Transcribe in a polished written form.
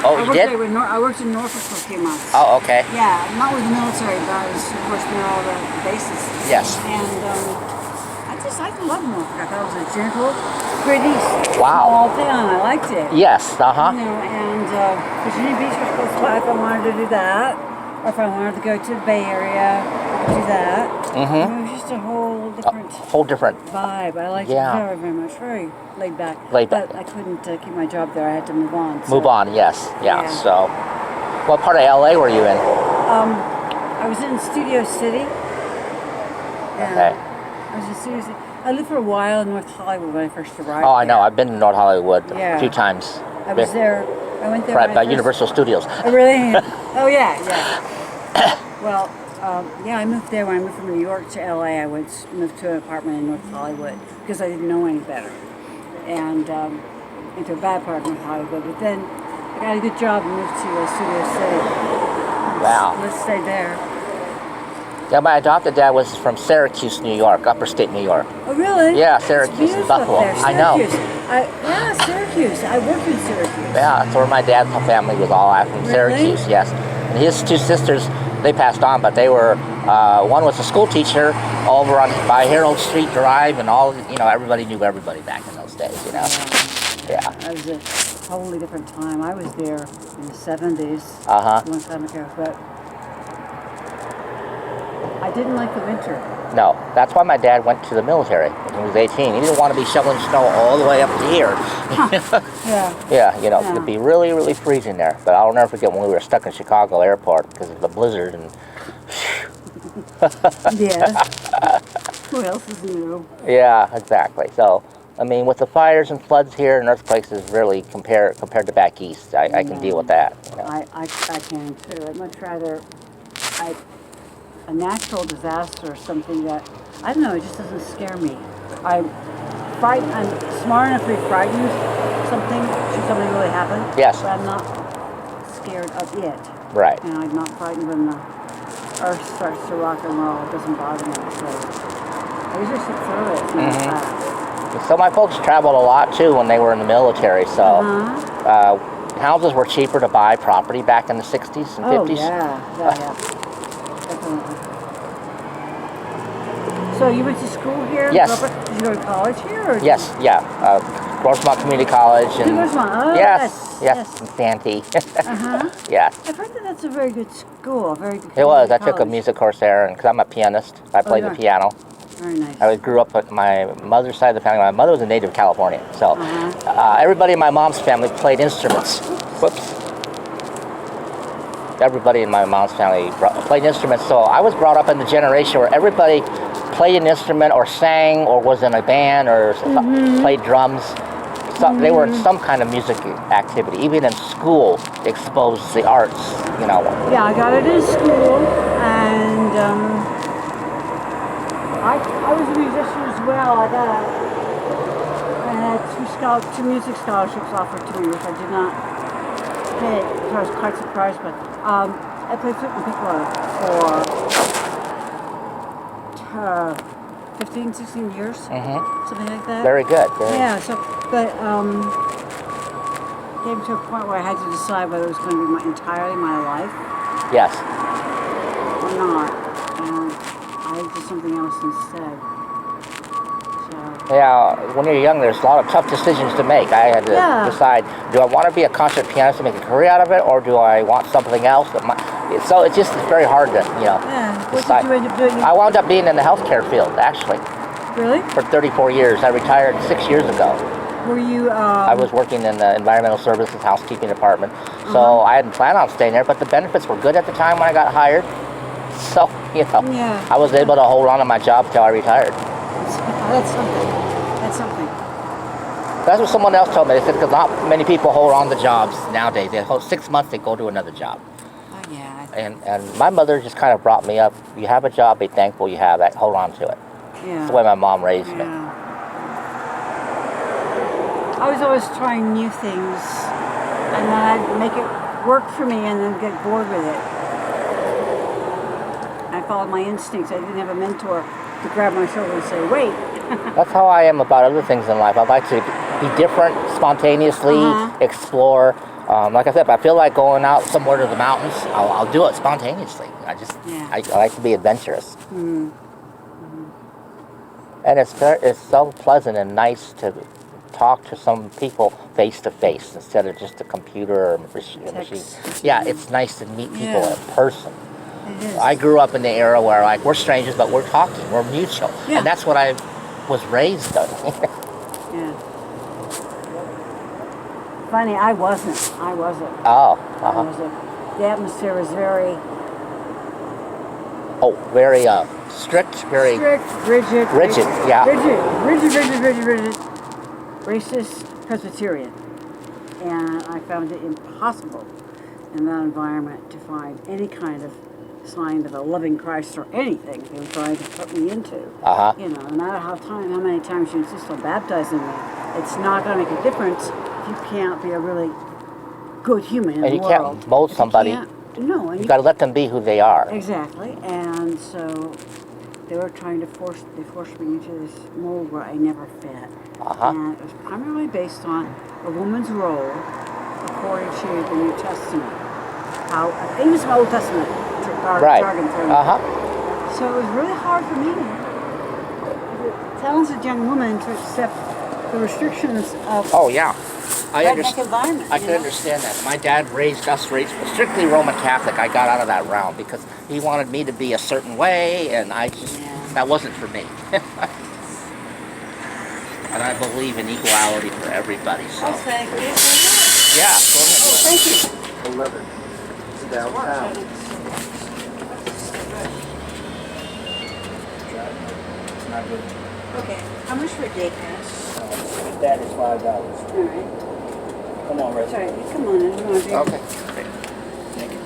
Oh, you did? I worked in Norfolk for a few months. Oh, okay. Yeah, not with the military, but I was, of course, near all the bases. Yes. And I love Norfolk. I thought it was a gentle, pretty, Wow. small town. I liked it. Yes, uh-huh. You know, and Virginia Beach was close by if I wanted to do that. Or if I wanted to go to the Bay Area, I could do that. Mm-hmm. It was just a whole different vibe. I liked it very, very much. Very laid back. Laid back. But I couldn't keep my job there. I had to move on. So. Move on, yes. Yeah, so. What part of LA were you in? I was in Studio City. Okay. I was in Studio City. I lived for a while in North Hollywood when I first arrived. Oh, I know. I've been to North Hollywood a few times. I was there. I went there. Right by Universal Studios. Oh, really? Oh, yeah. Well, I moved there when I moved from New York to LA. I moved to an apartment in North Hollywood because I didn't know any better, and into a bad part of North Hollywood. But then I got a good job and moved to Studio City. Wow. Let's stay there. Yeah, my adopted dad was from Syracuse, New York, upper state New York. Oh, really? Yeah, Syracuse and Buffalo. I know. Syracuse. I worked in Syracuse. Yeah, that's where my dad's family was all at, from Syracuse, yes. And his two sisters, they passed on, but they were, one was a school teacher over by Harold Street Drive, and everybody knew everybody back in those days, Yeah. It was a totally different time. I was there in the 70s, a long time ago, but I didn't like the winter. No, that's why my dad went to the military when he was 18. He didn't want to be shoveling snow all the way up to here. Yeah. It'd be really, really freezing there. But I'll never forget when we were stuck in Chicago airport because of the blizzard. And Who else is new? Yeah, exactly. So, I mean, with the fires and floods here and earthquakes is really compared to back east. I can deal with that. I can too. I'd much rather a natural disaster or something that, I don't know, it just doesn't scare me. I'm smart enough to be frightened of something really happen. Yes. But I'm not scared of it. Right. And I'm not frightened when the earth starts to rock and roll. It doesn't bother me. So I usually sit through it. It's not bad. So my folks traveled a lot too when they were in the military. So houses were cheaper to buy property back in the 60s and 50s. Yeah. Definitely. So you went to school here? Yes. Did you go to college here? Or Yes, yeah. Rosemont Community College. And Rosemont. Oh, yes. In Santee. Yes. I've heard that that's a very good school, a very good It was. I college. took a music course there, and because I'm a pianist, I played the piano. Very nice. I grew up with my mother's side of the family. My mother was a native Californian, so everybody in my mom's family played instruments. Whoops. Everybody in my mom's family played instruments, so I was brought up in the generation where everybody played an instrument or sang or was in a band or played drums. So they were in some kind of music activity. Even in school, exposed to the arts, Yeah, I got it in school, and I was a musician as well. I had two music scholarships offered to me, which I did not take, which I was quite surprised by. I played flute and piccolo for 15, 16 years, something like that. Very good. But came to a point where I had to decide whether it was going to be entirely my life. Yes. Or not. And I did something else instead. Yeah, when you're young, there's a lot of tough decisions to make. I had to decide, do I want to be a concert pianist and make a career out of it, or do I want something else? So it's just very hard to, decide. What did you end up doing? I wound up being in the healthcare field, actually. Really? For 34 years. I retired 6 years ago. Were you... I was working in the environmental services housekeeping department. So I hadn't planned on staying there, but the benefits were good at the time when I got hired. So, I was able to hold on to my job until I retired. That's something. That's what someone else told me. They said, because not many people hold on to jobs nowadays. They hold 6 months, they go to another job. Oh, yeah. And my mother just kind of brought me up. You have a job, be thankful you have it. Hold on to it. Yeah. That's the way my mom raised me. I was always trying new things, and then I'd make it work for me and then get bored with it. I followed my instincts. I didn't have a mentor to grab my shoulder and say, wait. That's how I am about other things in life. I like to be different, spontaneously explore. Like I said, if I feel like going out somewhere to the mountains, I'll do it spontaneously. I like to be adventurous. And it's so pleasant and nice to talk to some people face to face instead of just a computer or machine. Yeah, it's nice to meet people in person. It is. I grew up in the era where like we're strangers, but we're talking, we're mutual, and that's what I was raised on. Yeah. Funny, I wasn't. Oh, I wasn't. The atmosphere was very very strict, very strict, rigid. Yeah. Rigid. Racist, Presbyterian. And I found it impossible in that environment to find any kind of sign of a loving Christ or anything they were trying to put me into. You know, no matter how many times you insist on baptizing me, it's not going to make a difference if you can't be a really good human in the world. And you can't mold somebody. No, and you got to let them be who they are. Exactly, and so they were trying to force me into this mold where I never fit. And it was primarily based on a woman's role according to the New Testament. How it was the Old Testament jargon term. So it was really hard for me, as a talented young woman, to accept the restrictions of I environment. I can understand that. My dad raised us strictly Roman Catholic. I got out of that realm because he wanted me to be a certain way, and that wasn't for me. And I believe in equality for everybody. So. Thank you. Yeah, go ahead. Thank you. 11. Downtown. It's not good. Okay, how much for a day pass? That is $5. All right. Come on, Reggie. Sorry, come on in. Okay. Thank you.